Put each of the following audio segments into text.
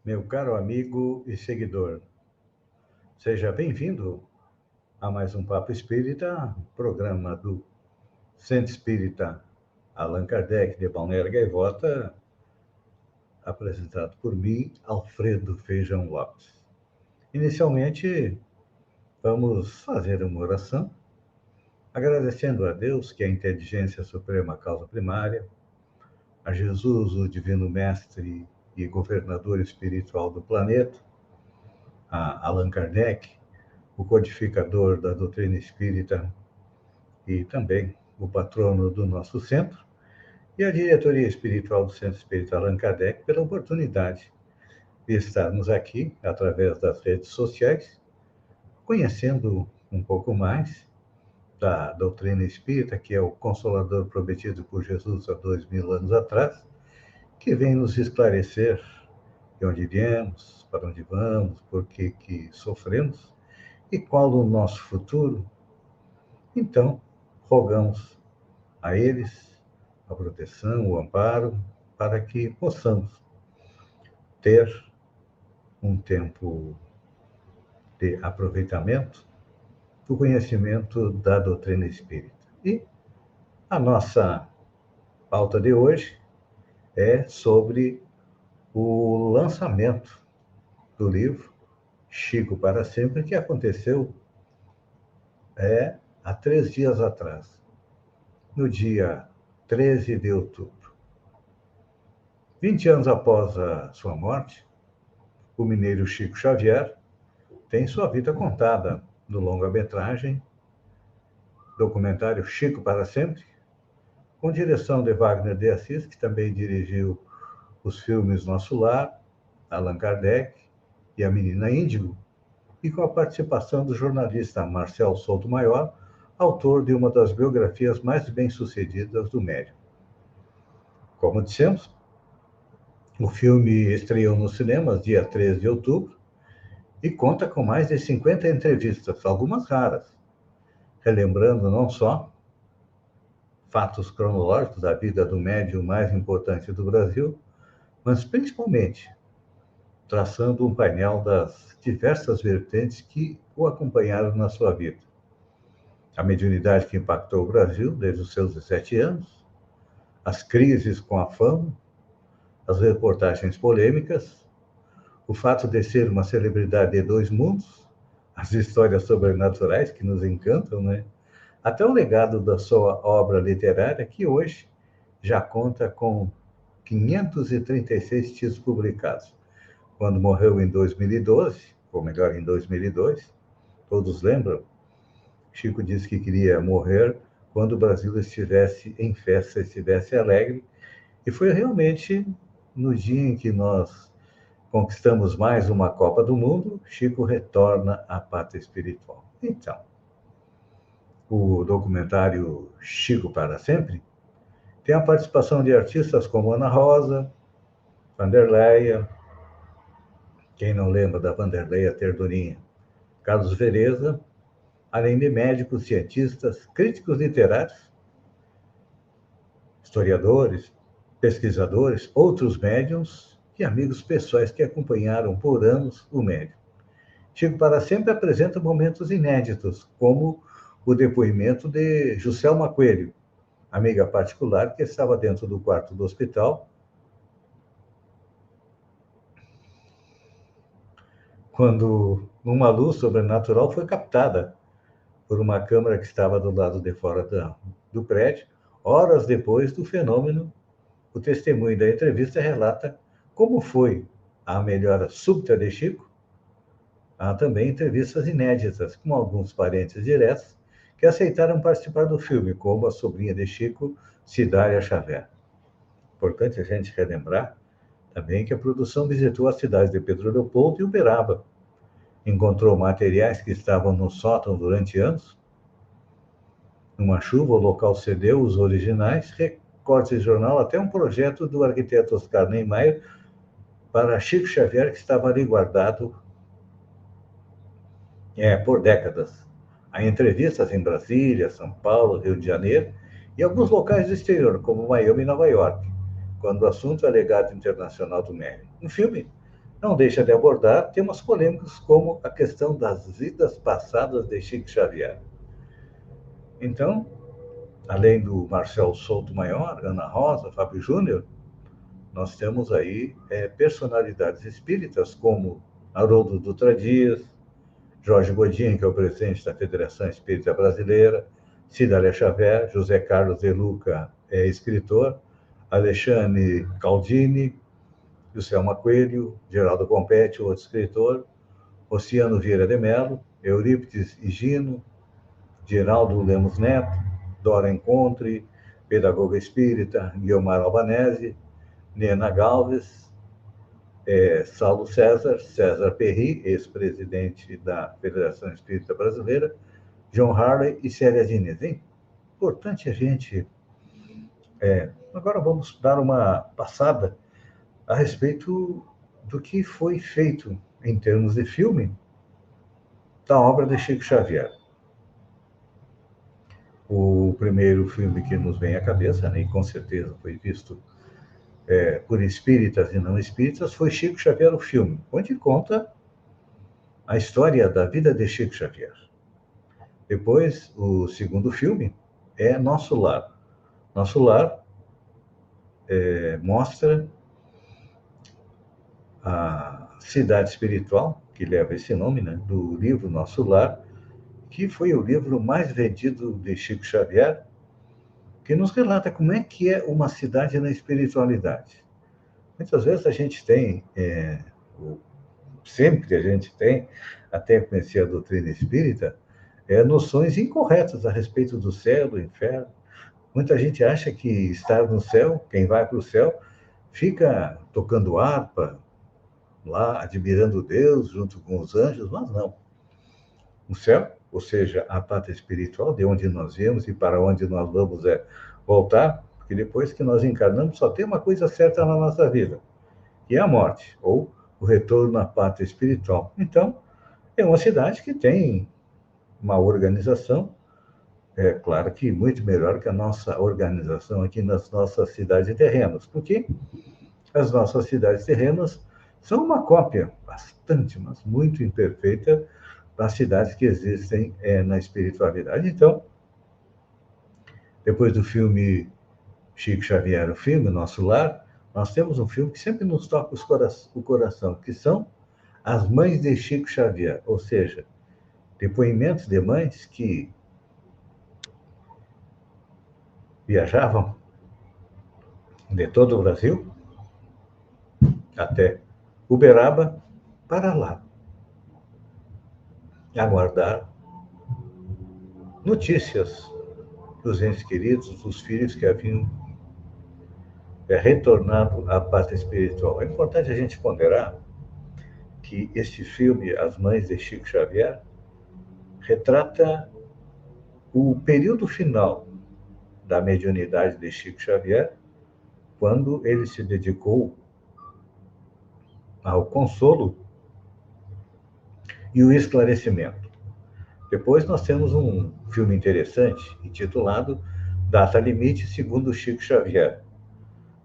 Meu caro amigo e seguidor, seja bem-vindo a mais um Papo Espírita, programa do Centro Espírita Allan Kardec de Balneário Gaivota, apresentado por mim, Alfredo Feijão Lopes. Inicialmente, vamos fazer uma oração, agradecendo a Deus, que é a inteligência suprema, causa primária, a Jesus, o divino mestre e governador espiritual do planeta, a Allan Kardec, o codificador da doutrina espírita e também o patrono do nosso centro, e a diretoria espiritual do Centro Espírita Allan Kardec pela oportunidade de estarmos aqui, através das redes sociais, conhecendo um pouco mais da doutrina espírita, que é o consolador prometido por Jesus há 2000 anos atrás, que vem nos esclarecer de onde viemos, para onde vamos, por que sofremos e qual o nosso futuro. Então, rogamos a eles a proteção, o amparo, para que possamos ter um tempo de aproveitamento do conhecimento da doutrina espírita. E a nossa pauta de hoje é sobre o lançamento do livro Chico para Sempre, que aconteceu há 3 dias atrás, no dia 13 de outubro. 20 anos após a sua morte, o mineiro Chico Xavier tem sua vida contada no longa-metragem documentário Chico para Sempre, com direção de Wagner de Assis, que também dirigiu os filmes Nosso Lar, Allan Kardec e A Menina Índigo, e com a participação do jornalista Marcel Souto-Maior, autor de uma das biografias mais bem-sucedidas do médium. Como dissemos, o filme estreou nos cinemas dia 13 de outubro e conta com mais de 50 entrevistas, algumas raras, relembrando não só fatos cronológicos da vida do médium mais importante do Brasil, mas principalmente traçando um painel das diversas vertentes que o acompanharam na sua vida. A mediunidade que impactou o Brasil desde os seus 17 anos, as crises com a fama, as reportagens polêmicas, o fato de ser uma celebridade de dois mundos, as histórias sobrenaturais que nos encantam, né? Até o legado da sua obra literária, que hoje já conta com 536 títulos publicados. Quando morreu em 2012, ou melhor, em 2002, todos lembram, Chico disse que queria morrer quando o Brasil estivesse em festa, estivesse alegre, e foi realmente no dia em que nós conquistamos mais uma Copa do Mundo, Chico retorna à pátria espiritual. Então, o documentário Chico para Sempre tem a participação de artistas como Ana Rosa, Vanderleia, quem não lembra da Vanderleia Terdorinha, Carlos Vereza, além de médicos, cientistas, críticos literários, historiadores, pesquisadores, outros médiums e amigos pessoais que acompanharam por anos o médium. Chico para Sempre apresenta momentos inéditos, como o depoimento de Juscelma Coelho, amiga particular que estava dentro do quarto do hospital quando uma luz sobrenatural foi captada por uma câmera que estava do lado de fora do prédio. Horas depois do fenômeno, o testemunho da entrevista relata como foi a melhora súbita de Chico. Há também entrevistas inéditas com alguns parentes diretos que aceitaram participar do filme, como a sobrinha de Chico, Cidária Xavier. Importante a gente relembrar também que a produção visitou as cidades de Pedro Leopoldo e Uberaba. Encontrou materiais que estavam no sótão durante anos. Numa chuva, o local cedeu os originais, recortes de jornal, até um projeto do arquiteto Oscar Niemeyer para Chico Xavier, que estava ali guardado por décadas. Há entrevistas em Brasília, São Paulo, Rio de Janeiro e alguns locais do exterior, como Miami e Nova York, quando o assunto é legado internacional do médium. No filme, não deixa de abordar temas polêmicos como a questão das vidas passadas de Chico Xavier. Então, além do Marcel Souto Maior, Ana Rosa, Fábio Júnior, nós temos aí personalidades espíritas como Haroldo Dutra Dias, Jorge Godin, que é o presidente da Federação Espírita Brasileira, Cidália Xavier, José Carlos de Luca, escritor, Alexandre Caldini, Juscelma Coelho, Geraldo Compete, outro escritor, Oceano Vieira de Mello, Eurípides Higino, Geraldo Lemos Neto, Dora Encontre, pedagoga espírita, Guiomar Albanese, Nena Galves, Saulo César, César Perry, ex-presidente da Federação Espírita Brasileira, John Harley e Célia Diniz. É importante a gente... agora vamos dar uma passada a respeito do que foi feito em termos de filme da obra de Chico Xavier. O primeiro filme que nos vem à cabeça, né, e com certeza foi visto por espíritas e não espíritas, foi Chico Xavier, o filme, onde conta a história da vida de Chico Xavier. Depois, o segundo filme é Nosso Lar. Nosso Lar mostra a cidade espiritual, que leva esse nome, né, do livro Nosso Lar, que foi o livro mais vendido de Chico Xavier, que nos relata como é que é uma cidade na espiritualidade. Muitas vezes a gente tem, sempre a gente tem, até conhecer a doutrina espírita, noções incorretas a respeito do céu, do inferno. Muita gente acha que estar no céu, quem vai para o céu, fica tocando harpa, lá admirando Deus junto com os anjos, mas não. O céu, ou seja, a pátria espiritual, de onde nós viemos e para onde nós vamos voltar, porque depois que nós encarnamos só tem uma coisa certa na nossa vida, que é a morte, ou o retorno à pátria espiritual. Então, é uma cidade que tem uma organização, claro que muito melhor que a nossa organização aqui nas nossas cidades terrenas, porque as nossas cidades terrenas são uma cópia bastante, mas muito imperfeita das cidades que existem na espiritualidade. Então, depois do filme Chico Xavier, o filme Nosso Lar, nós temos um filme que sempre nos toca o coração, que são As Mães de Chico Xavier, ou seja, depoimentos de mães que viajavam de todo o Brasil até Uberaba para lá, aguardar notícias dos entes queridos, dos filhos que haviam retornado à pátria espiritual. É importante a gente ponderar que este filme, As Mães de Chico Xavier, retrata o período final da mediunidade de Chico Xavier, quando ele se dedicou ao consolo e o esclarecimento. Depois nós temos um filme interessante, intitulado Data Limite segundo Chico Xavier.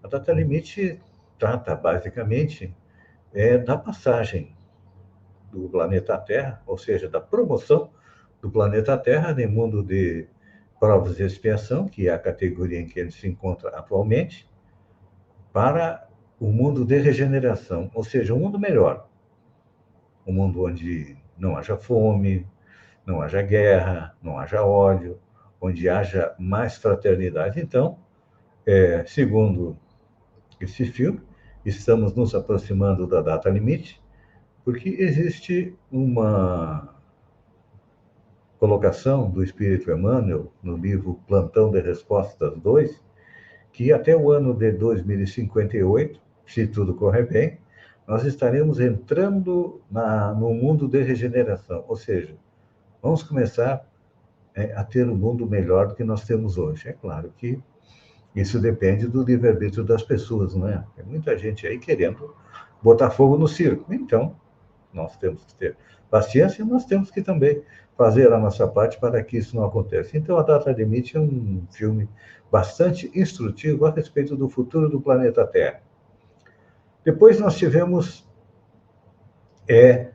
A data limite trata, basicamente, da passagem do planeta Terra, ou seja, da promoção do planeta Terra no mundo de provas de expiação, que é a categoria em que ele se encontra atualmente, para o mundo de regeneração, ou seja, um mundo melhor. Um mundo onde não haja fome, não haja guerra, não haja ódio, onde haja mais fraternidade. Então, segundo esse filme, estamos nos aproximando da data limite, porque existe uma colocação do Espírito Emmanuel no livro Plantão de Respostas 2, que até o ano de 2058, se tudo correr bem, nós estaremos entrando no mundo de regeneração, ou seja, vamos começar a ter um mundo melhor do que nós temos hoje. É claro que isso depende do livre-arbítrio das pessoas, não é? Tem muita gente aí querendo botar fogo no circo. Então, nós temos que ter paciência e nós temos que também fazer a nossa parte para que isso não aconteça. Então, A Data Limite é um filme bastante instrutivo a respeito do futuro do planeta Terra. Depois nós tivemos é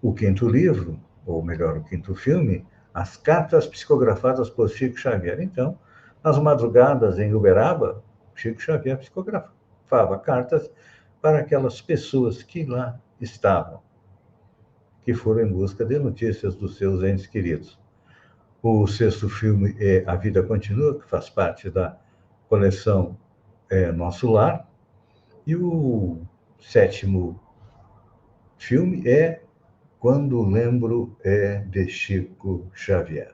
o quinto livro, ou melhor, o quinto filme, As Cartas Psicografadas por Chico Xavier. Então, nas madrugadas em Uberaba, Chico Xavier psicografava cartas para aquelas pessoas que lá estavam, que foram em busca de notícias dos seus entes queridos. O sexto filme é A Vida Continua, que faz parte da coleção Nosso Lar. E o sétimo filme é Quando Lembro de Chico Xavier.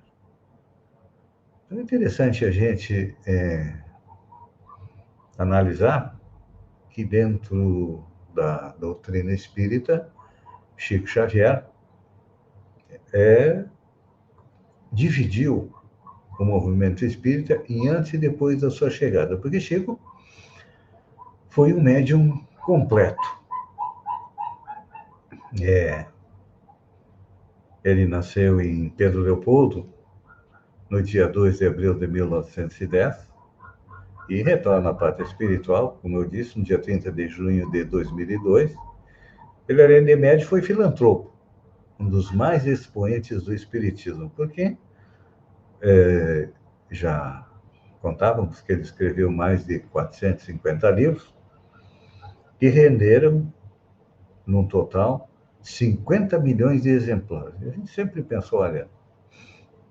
Então, é interessante a gente analisar que dentro da doutrina espírita, Chico Xavier dividiu o movimento espírita em antes e depois da sua chegada, porque Chico foi um médium completo. Ele nasceu em Pedro Leopoldo, no dia 2 de abril de 1910, e retorna à pátria espiritual, como eu disse, no dia 30 de junho de 2002. Ele, além de médium, foi filantropo, um dos mais expoentes do espiritismo, porque já contávamos que ele escreveu mais de 450 livros, que renderam, num total, 50 milhões de exemplares. A gente sempre pensou, olha,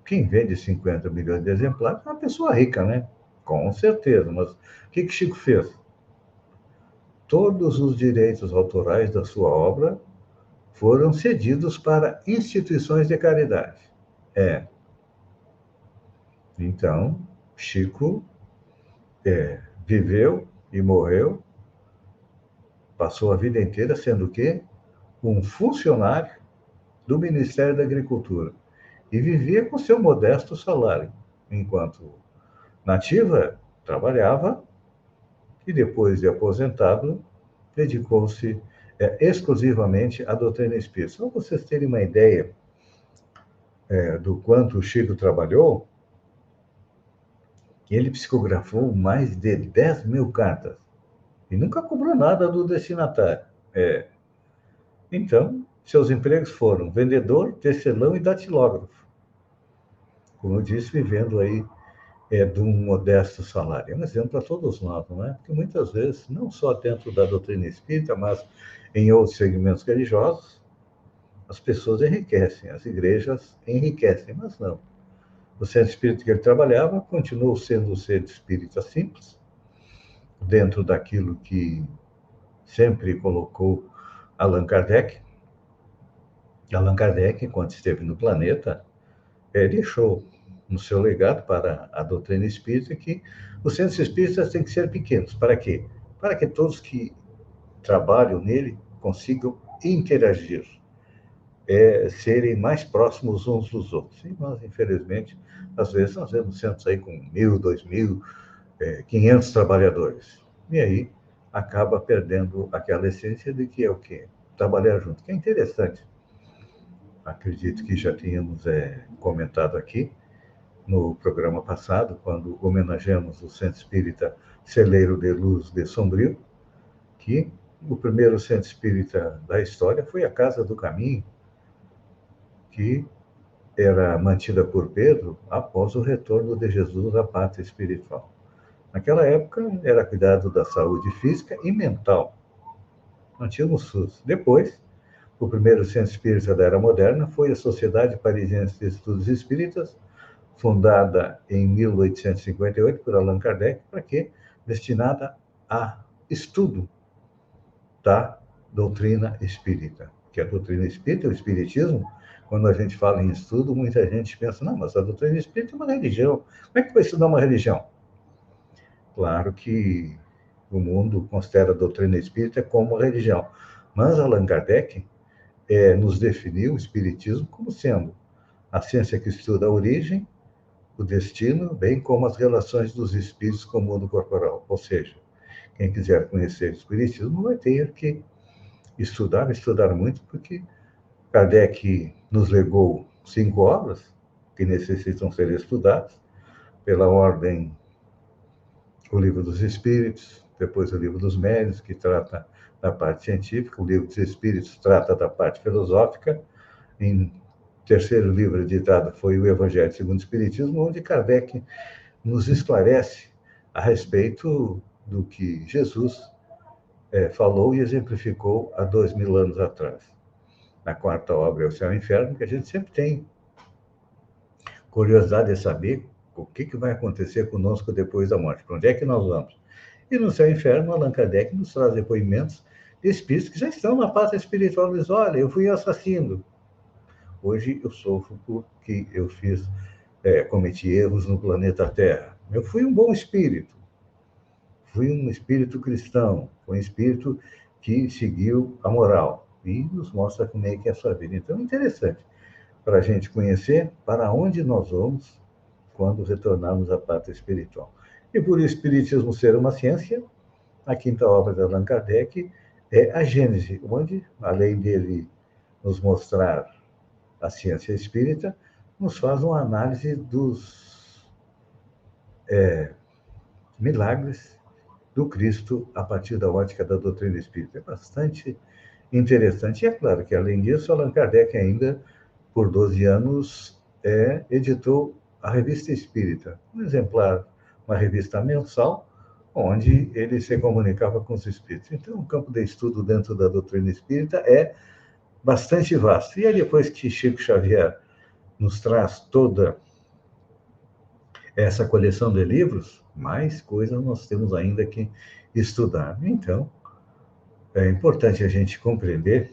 quem vende 50 milhões de exemplares é uma pessoa rica, né? Com certeza, mas o que Chico fez? Todos os direitos autorais da sua obra foram cedidos para instituições de caridade. Então, Chico viveu e morreu, passou a vida inteira sendo o quê? Um funcionário do Ministério da Agricultura. E vivia com seu modesto salário, enquanto nativa trabalhava e depois de aposentado, dedicou-se exclusivamente à doutrina espírita. Só para vocês terem uma ideia do quanto o Chico trabalhou, ele psicografou mais de 10 mil cartas e nunca cobrou nada do destinatário. Então, seus empregos foram vendedor, tecelão e datilógrafo. Como eu disse, vivendo aí de um modesto salário. É um exemplo para todos nós, não é? Porque muitas vezes, não só dentro da doutrina espírita, mas em outros segmentos religiosos, as pessoas enriquecem, as igrejas enriquecem, mas não. O centro espírita que ele trabalhava continuou sendo o centro espírita simples, dentro daquilo que sempre colocou Allan Kardec. Allan Kardec, quando esteve no planeta, deixou no seu legado para a doutrina espírita que os centros espíritas têm que ser pequenos. Para quê? Para que todos que trabalham nele consigam interagir, serem mais próximos uns dos outros. E nós, infelizmente, às vezes nós vemos centros aí com 1.000, 2.000, 500 trabalhadores. E aí acaba perdendo aquela essência de que é o quê? Trabalhar junto, que é interessante. Acredito que já tínhamos comentado aqui no programa passado, quando homenageamos o Centro Espírita Celeiro de Luz de Sombrio, que o primeiro centro espírita da história foi a Casa do Caminho, que era mantida por Pedro após o retorno de Jesus à pátria espiritual. Naquela época, era cuidado da saúde física e mental. Não tínhamos SUS. Depois, o primeiro centro espírita da Era Moderna foi a Sociedade Parisiense de Estudos Espíritas, fundada em 1858 por Allan Kardec, para quê? Destinada a estudo da doutrina espírita. Que a doutrina espírita, o espiritismo, quando a gente fala em estudo, muita gente pensa, não, mas a doutrina espírita é uma religião. Como é que vai estudar uma religião? Claro que o mundo considera a doutrina espírita como uma religião, mas Allan Kardec nos definiu o espiritismo como sendo a ciência que estuda a origem, o destino, bem como as relações dos espíritos com o mundo corporal. Ou seja, quem quiser conhecer o espiritismo vai ter que estudar muito, porque Kardec nos legou 5 obras que necessitam ser estudadas, pela ordem o Livro dos Espíritos, depois o Livro dos Médiuns, que trata na parte científica. O Livro dos Espíritos trata da parte filosófica. Em terceiro livro editado foi o Evangelho segundo o Espiritismo, onde Kardec nos esclarece a respeito do que Jesus falou e exemplificou há 2000 anos atrás. Na quarta obra, é o Céu e o Inferno, que a gente sempre tem curiosidade de saber o que vai acontecer conosco depois da morte, para onde é que nós vamos. E no Céu e Inferno, Allan Kardec nos traz depoimentos de espíritos que já estão na pátria espiritual. Diz, olha, eu fui assassino. Hoje eu sofro porque eu cometi erros no planeta Terra. Eu fui um bom espírito. Fui um espírito cristão. Fui um espírito que seguiu a moral. E nos mostra como é que é a sua vida. Então, é interessante para a gente conhecer para onde nós vamos quando retornarmos à pátria espiritual. E por o Espiritismo ser uma ciência, a quinta obra de Allan Kardec é a Gênese, onde, além dele nos mostrar a ciência espírita, nos faz uma análise dos milagres do Cristo a partir da ótica da doutrina espírita. É bastante interessante. E é claro que, além disso, Allan Kardec ainda, por 12 anos, editou a Revista Espírita, um exemplar, uma revista mensal, onde ele se comunicava com os espíritos. Então, o campo de estudo dentro da doutrina espírita é bastante vasto. E aí, depois que Chico Xavier nos traz toda essa coleção de livros, mais coisas nós temos ainda que estudar. Então, é importante a gente compreender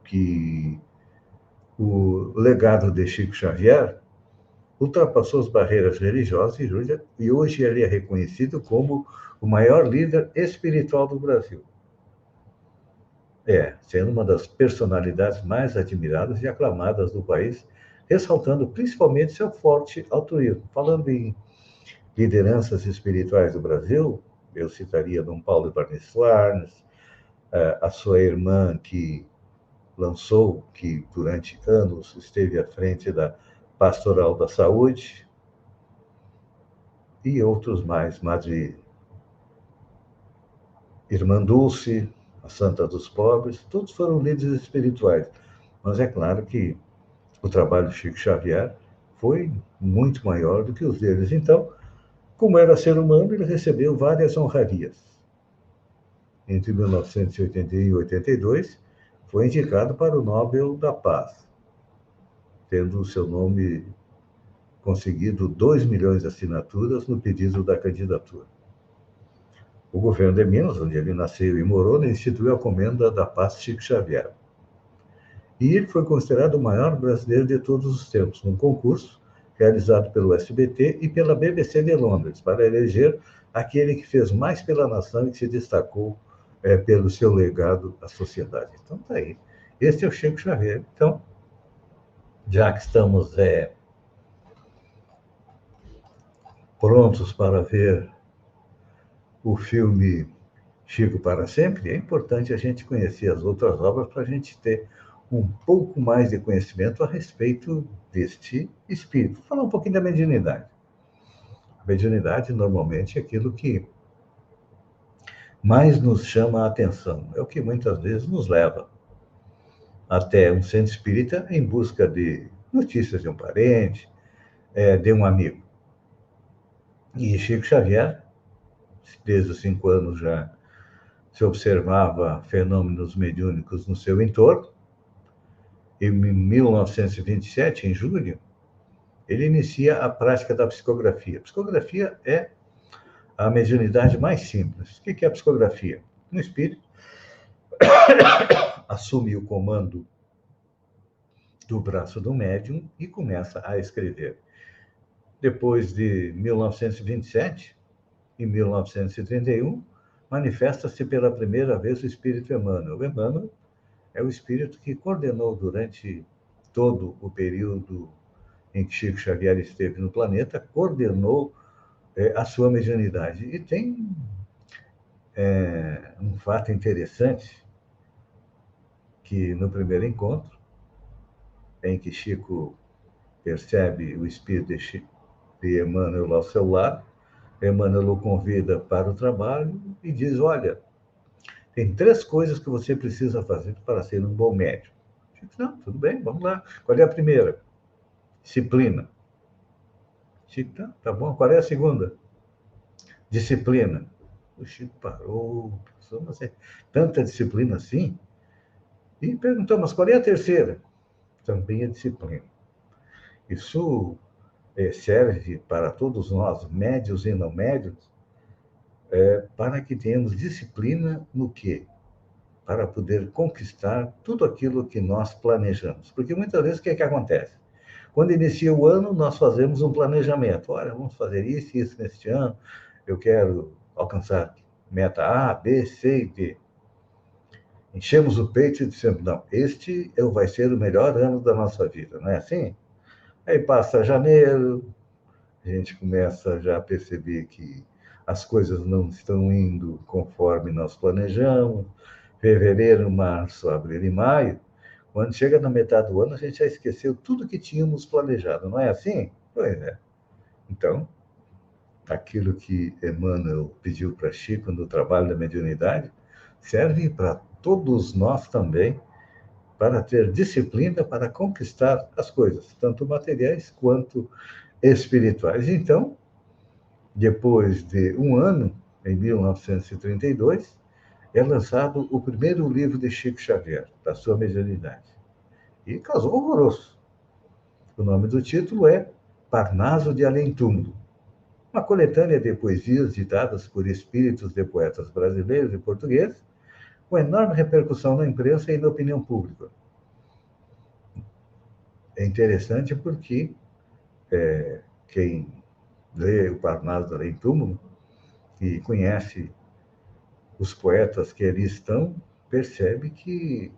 que o legado de Chico Xavier ultrapassou as barreiras religiosas e hoje ele é reconhecido como o maior líder espiritual do Brasil. Sendo uma das personalidades mais admiradas e aclamadas do país, ressaltando principalmente seu forte altruísmo. Falando em lideranças espirituais do Brasil, eu citaria Dom Paulo Ibanez Soares, a sua irmã que durante anos esteve à frente da Pastoral da Saúde, e outros mais, Madre Irmã Dulce, a Santa dos Pobres, todos foram líderes espirituais. Mas é claro que o trabalho de Chico Xavier foi muito maior do que os deles. Então, como era ser humano, ele recebeu várias honrarias. Entre 1981 e 82, foi indicado para o Nobel da Paz, tendo o seu nome conseguido 2 milhões de assinaturas no pedido da candidatura. O governo de Minas, onde ele nasceu e morou, instituiu a Comenda da Paz Chico Xavier. E ele foi considerado o maior brasileiro de todos os tempos, num concurso realizado pelo SBT e pela BBC de Londres, para eleger aquele que fez mais pela nação e que se destacou pelo seu legado à sociedade. Então, tá aí. Esse é o Chico Xavier. Então, já que estamos prontos para ver o filme Chico para Sempre, é importante a gente conhecer as outras obras para a gente ter um pouco mais de conhecimento a respeito deste espírito. Vou falar um pouquinho da mediunidade. A mediunidade, normalmente, é aquilo que mais nos chama a atenção. É o que muitas vezes nos leva até um centro espírita em busca de notícias de um parente, de um amigo. E Chico Xavier, desde os 5 anos já se observava fenômenos mediúnicos no seu entorno. Em 1927, em julho, ele inicia a prática da psicografia. A psicografia é a mediunidade mais simples. O que é a psicografia? Um espírito assume o comando do braço do médium e começa a escrever. Depois de 1927, em 1931, manifesta-se pela primeira vez o espírito Emmanuel. Emmanuel é o espírito que coordenou durante todo o período em que Chico Xavier esteve no planeta, coordenou a sua mediunidade. E tem um fato interessante, que no primeiro encontro, em que Chico percebe o espírito de Emmanuel ao seu lado, Emmanuel o convida para o trabalho e diz, olha, Tem 3 coisas que você precisa fazer para ser um bom médium. Chico, não, tudo bem, vamos lá. Qual é a primeira? Disciplina. Chico, tá bom. Qual é a segunda? Disciplina. O Chico parou, pensou, mas é tanta disciplina assim? E perguntou, mas qual é a terceira? Também a disciplina. Isso serve para todos nós, médios e não médios, para que tenhamos disciplina no quê? Para poder conquistar tudo aquilo que nós planejamos. Porque muitas vezes o que é que acontece? Quando inicia o ano, nós fazemos um planejamento. Olha, vamos fazer isso e isso neste ano. Eu quero alcançar meta A, B, C e D. Enchemos o peito e dissemos, não, este vai ser o melhor ano da nossa vida, não é assim? Aí passa janeiro, a gente começa já a perceber que as coisas não estão indo conforme nós planejamos. Fevereiro, março, abril e maio. Quando chega na metade do ano, a gente já esqueceu tudo que tínhamos planejado, não é assim? Pois é. Então, aquilo que Emmanuel pediu para Chico no trabalho da mediunidade serve para todos nós também, para ter disciplina para conquistar as coisas, tanto materiais quanto espirituais. Então, depois de um ano, em 1932, é lançado o primeiro livro de Chico Xavier, da sua mediunidade. E causou alvoroço. O nome do título é Parnaso de Além Túmulo, uma coletânea de poesias ditadas por espíritos de poetas brasileiros e portugueses, com enorme repercussão na imprensa e na opinião pública. É interessante porque quem lê o Parnaso de Além Túmulo e conhece os poetas que ali estão, percebe que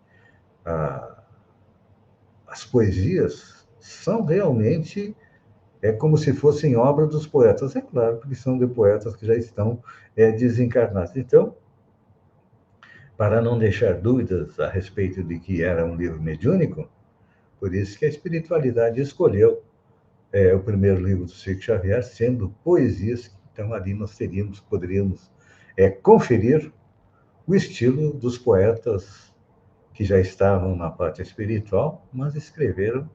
as poesias são realmente como se fossem obra dos poetas. É claro, porque são de poetas que já estão desencarnados. Então, para não deixar dúvidas a respeito de que era um livro mediúnico, por isso que a espiritualidade escolheu o primeiro livro do Chico Xavier, sendo poesias. Então, ali nós poderíamos conferir o estilo dos poetas que já estavam na parte espiritual, mas escreveram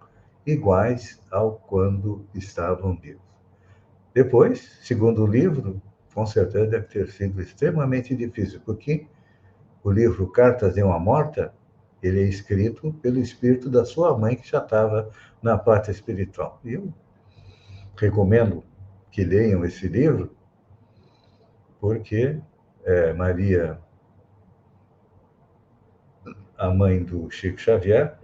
iguais ao quando estavam vivos. Depois, segundo o livro, com certeza deve ter sido extremamente difícil, porque o livro Cartas de uma Morta, ele é escrito pelo espírito da sua mãe, que já estava na parte espiritual. E eu recomendo que leiam esse livro, porque Maria, a mãe do Chico Xavier,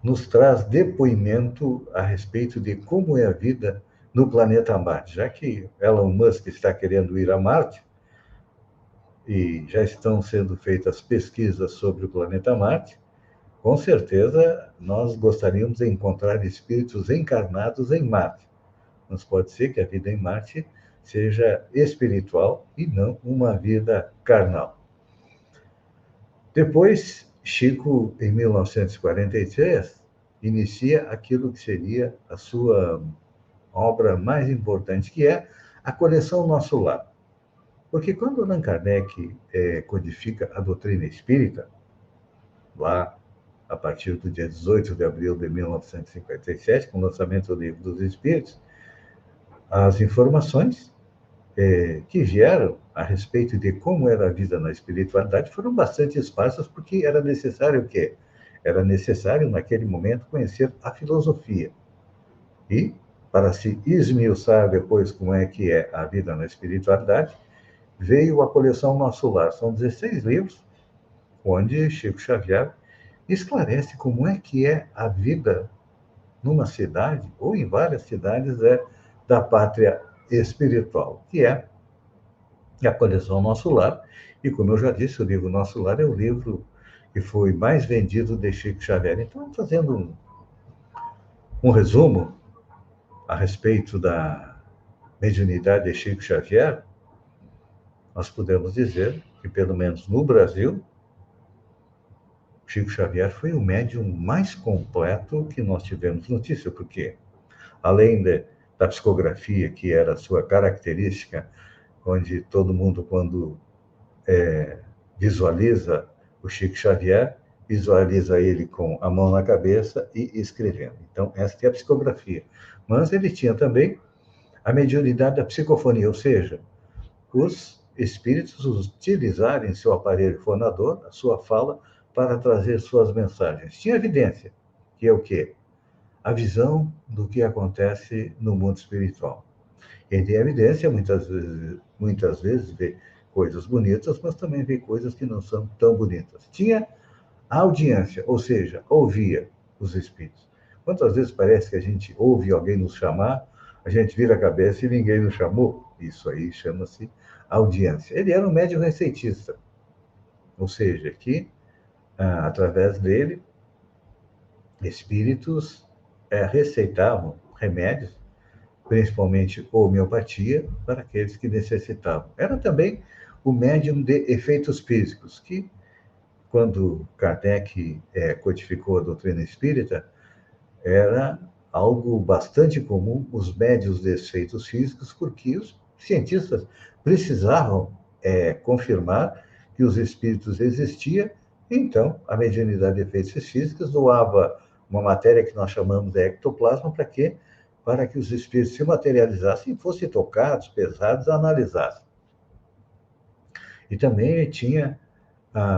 nos traz depoimento a respeito de como é a vida no planeta Marte, já que Elon Musk está querendo ir a Marte, e já estão sendo feitas pesquisas sobre o planeta Marte, com certeza nós gostaríamos de encontrar espíritos encarnados em Marte. Mas pode ser que a vida em Marte seja espiritual e não uma vida carnal. Depois, Chico, em 1943, inicia aquilo que seria a sua obra mais importante, que é a coleção Nosso Lar. Porque quando Allan Kardec codifica a doutrina espírita, lá a partir do dia 18 de abril de 1957, com o lançamento do Livro dos Espíritos, as informações que vieram a respeito de como era a vida na espiritualidade foram bastante esparsas, porque era necessário o quê? Era necessário, naquele momento, conhecer a filosofia. E, para se esmiuçar depois como é que é a vida na espiritualidade, veio a coleção Nosso Lar. São 16 livros, onde Chico Xavier esclarece como é que é a vida numa cidade, ou em várias cidades, da pátria espiritual, que é a coleção Nosso Lar. E, como eu já disse, o livro Nosso Lar é o livro que foi mais vendido de Chico Xavier. Então, fazendo um resumo a respeito da mediunidade de Chico Xavier, nós podemos dizer que, pelo menos no Brasil, Chico Xavier foi o médium mais completo que nós tivemos notícia, porque, além da psicografia, que era a sua característica, onde todo mundo, quando visualiza o Chico Xavier, visualiza ele com a mão na cabeça e escrevendo. Então, esta é a psicografia. Mas ele tinha também a mediunidade da psicofonia, ou seja, os espíritos utilizarem seu aparelho fonador, a sua fala, para trazer suas mensagens. Tinha evidência, que é o quê? A visão do que acontece no mundo espiritual. Quem tem evidência, muitas vezes vê coisas bonitas, mas também vê coisas que não são tão bonitas. Tinha audiência, ou seja, ouvia os espíritos. Quantas vezes parece que a gente ouve alguém nos chamar, a gente vira a cabeça e ninguém nos chamou? Isso aí chama-se audiência. Ele era um médium receitista, ou seja, que através dele, espíritos receitavam remédios, principalmente homeopatia, para aqueles que necessitavam. Era também o médium de efeitos físicos, que, quando Kardec codificou a doutrina espírita, era algo bastante comum, os médiuns de efeitos físicos, porque os cientistas precisavam confirmar que os espíritos existiam. Então, a mediunidade de efeitos físicos doava uma matéria que nós chamamos de ectoplasma, para quê? Para que os espíritos se materializassem, fossem tocados, pesados, analisassem. E também tinha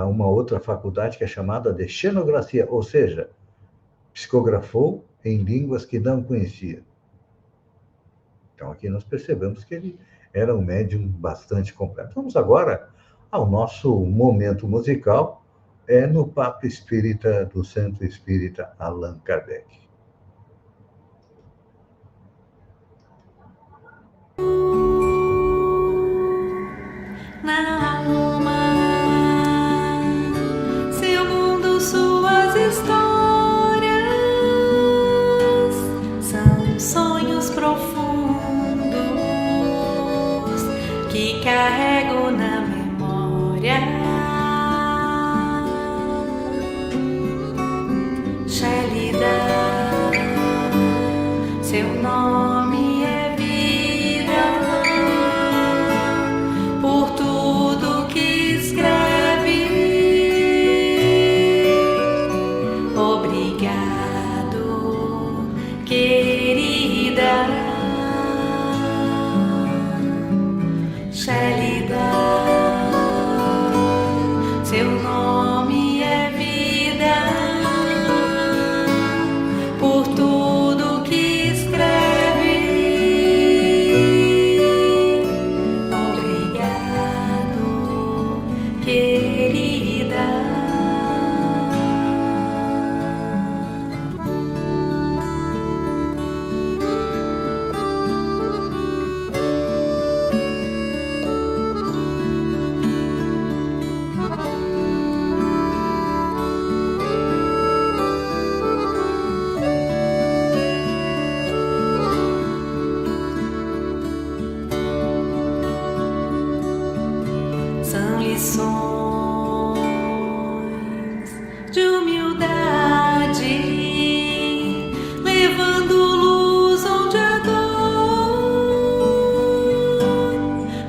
uma outra faculdade que é chamada de xenografia, ou seja, psicografou em línguas que não conhecia. Então, aqui nós percebemos que ele era um médium bastante completo. Vamos agora ao nosso momento musical, no Papo Espírita do Centro Espírita Allan Kardec. Na alma, seu mundo, suas histórias são sonhos profundos que carrego na memória. Xélida, seu nome é vida, por tudo que escreve. Obrigado, querida. Xélida, seu nome é vida, por tudo que escreve. Obrigado, querida. São lições de humildade, levando luz onde há dor,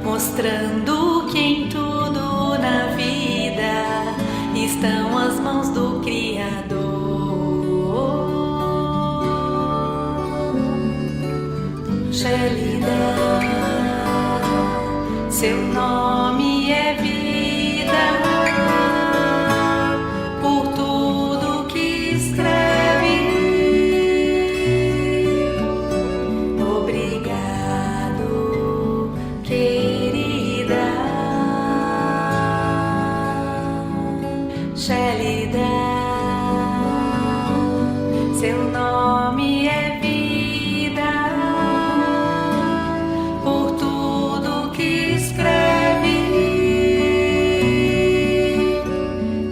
mostrando que em tudo na vida estão as mãos do Criador. Xélida, seu nome é vida, por tudo que escreve. Obrigado, querida. Xélida, seu nome é vida, por tudo que escreve.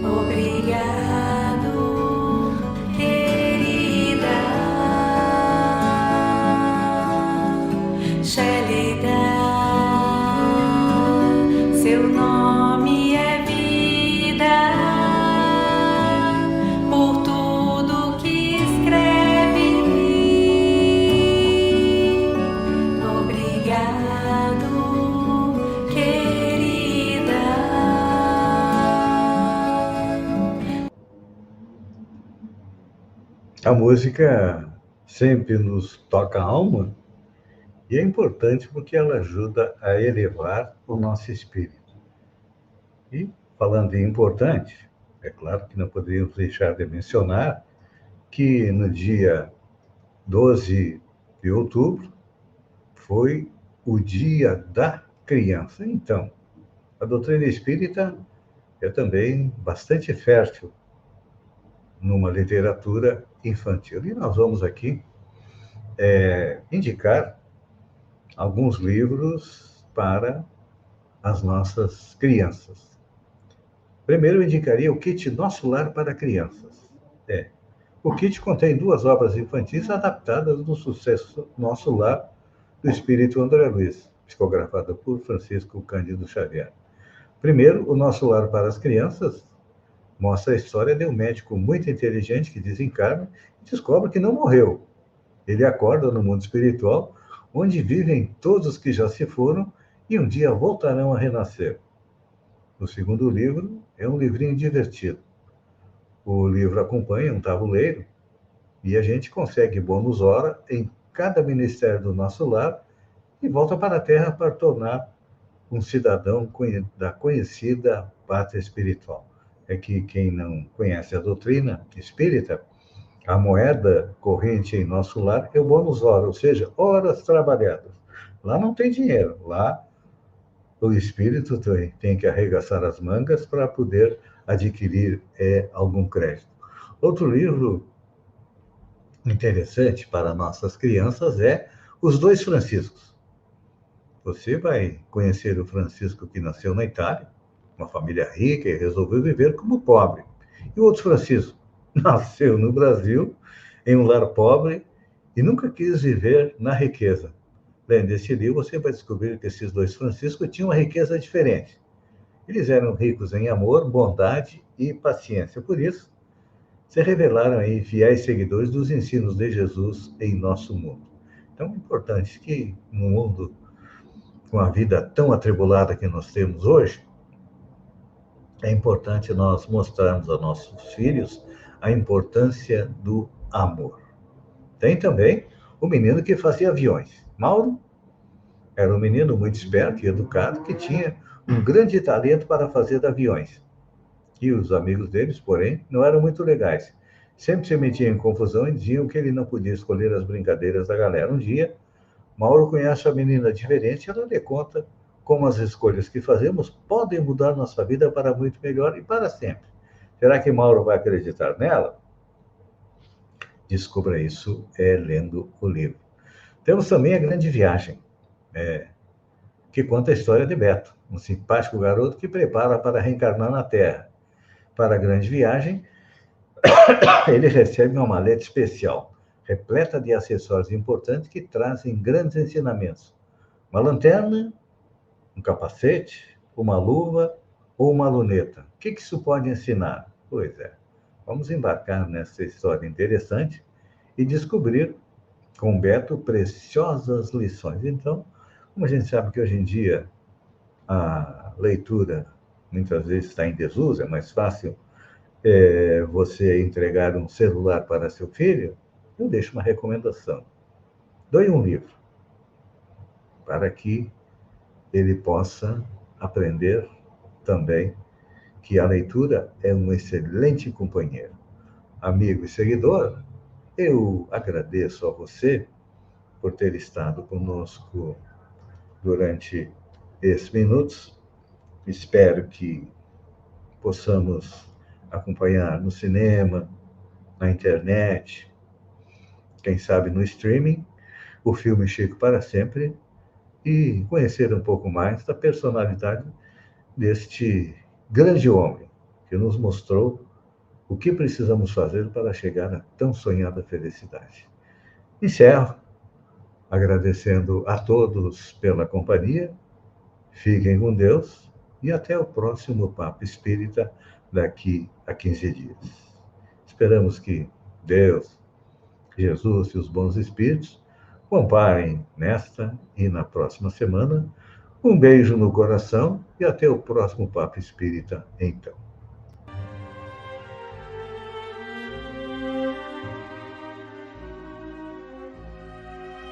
Obrigado, querida. Xélida, seu nome é vida, por tudo que escreve. A música sempre nos toca a alma e é importante porque ela ajuda a elevar o nosso espírito. E, falando em importante, é claro que não poderíamos deixar de mencionar que no dia 12 de outubro foi o Dia da Criança. Então, a doutrina espírita é também bastante fértil numa literatura infantil. E nós vamos aqui indicar alguns livros para as nossas crianças. Primeiro, eu indicaria o kit Nosso Lar para Crianças. O kit contém 2 obras infantis adaptadas do sucesso Nosso Lar, do espírito André Luiz, psicografada por Francisco Cândido Xavier. Primeiro, o Nosso Lar para as Crianças mostra a história de um médico muito inteligente que desencarna e descobre que não morreu. Ele acorda no mundo espiritual, onde vivem todos os que já se foram e um dia voltarão a renascer. O segundo livro é um livrinho divertido. O livro acompanha um tabuleiro e a gente consegue bônus hora em cada ministério do nosso lar e volta para a Terra para tornar um cidadão da conhecida pátria espiritual. É que quem não conhece a doutrina espírita, a moeda corrente em nosso lar é o bônus hora, ou seja, horas trabalhadas. Lá não tem dinheiro, lá o espírito tem que arregaçar as mangas para poder adquirir algum crédito. Outro livro interessante para nossas crianças é Os Dois Franciscos. Você vai conhecer o Francisco que nasceu na Itália, uma família rica e resolveu viver como pobre. E o outro Francisco nasceu no Brasil, em um lar pobre, e nunca quis viver na riqueza. Lendo este livro, você vai descobrir que esses 2 Franciscos tinham uma riqueza diferente. Eles eram ricos em amor, bondade e paciência. Por isso, se revelaram aí fiéis seguidores dos ensinos de Jesus em nosso mundo. Então, é importante que, no mundo com a vida tão atribulada que nós temos hoje, é importante nós mostrarmos a nossos filhos a importância do amor. Tem também o menino que fazia aviões. Mauro era um menino muito esperto e educado que tinha um grande talento para fazer aviões. E os amigos deles, porém, não eram muito legais. Sempre se metiam em confusão e diziam que ele não podia escolher as brincadeiras da galera. Um dia, Mauro conhece a menina diferente e ela lhe conta como as escolhas que fazemos podem mudar nossa vida para muito melhor e para sempre. Será que Mauro vai acreditar nela? Descubra isso lendo o livro. Temos também A Grande Viagem, que conta a história de Beto, um simpático garoto que prepara para reencarnar na Terra. Para a Grande Viagem, ele recebe uma maleta especial, repleta de acessórios importantes que trazem grandes ensinamentos. Uma lanterna, um capacete, uma luva ou uma luneta. O que isso pode ensinar? Pois é, vamos embarcar nessa história interessante e descobrir com Beto preciosas lições. Então, como a gente sabe que hoje em dia a leitura muitas vezes está em desuso, é mais fácil você entregar um celular para seu filho, eu deixo uma recomendação. Doe um livro para que ele possa aprender também que a leitura é um excelente companheiro. Amigo e seguidor, eu agradeço a você por ter estado conosco durante esses minutos. Espero que possamos acompanhar no cinema, na internet, quem sabe no streaming, o filme Chico para Sempre e conhecer um pouco mais da personalidade deste grande homem que nos mostrou o que precisamos fazer para chegar à tão sonhada felicidade. Encerro agradecendo a todos pela companhia. Fiquem com Deus e até o próximo Papo Espírita daqui a 15 dias. Esperamos que Deus, Jesus e os bons espíritos o amparem nesta e na próxima semana. Um beijo no coração e até o próximo Papo Espírita, então.